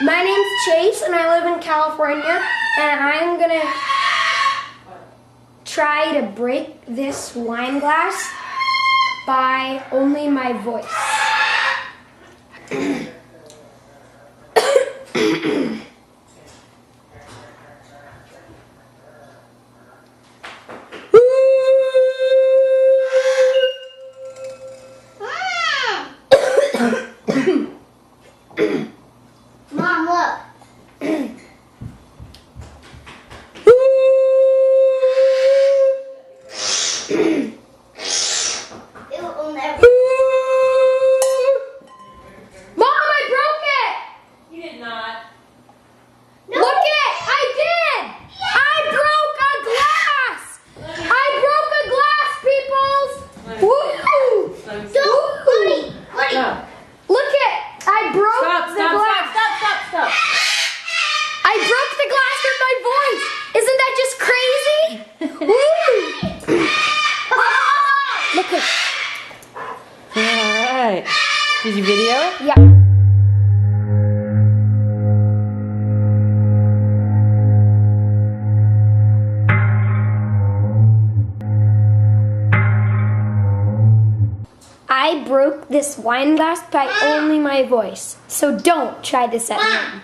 My name's Chase and I live in California, and I'm gonna try to break this wine glass by only my voice. Mom, look. It will never. Mom, I broke it! You did not. No. Look it! I did! I broke a glass! I broke a glass, peoples! Woo! Don't, Woody. Woody. No. Look it! I broke Stop, the stop, glass. stop, stop, stop, stop. I broke the glass with my voice. Isn't that just crazy? Woo! Look it. Alright. Did you video it? Yeah. I broke this wine glass by only my voice. So don't try this at home.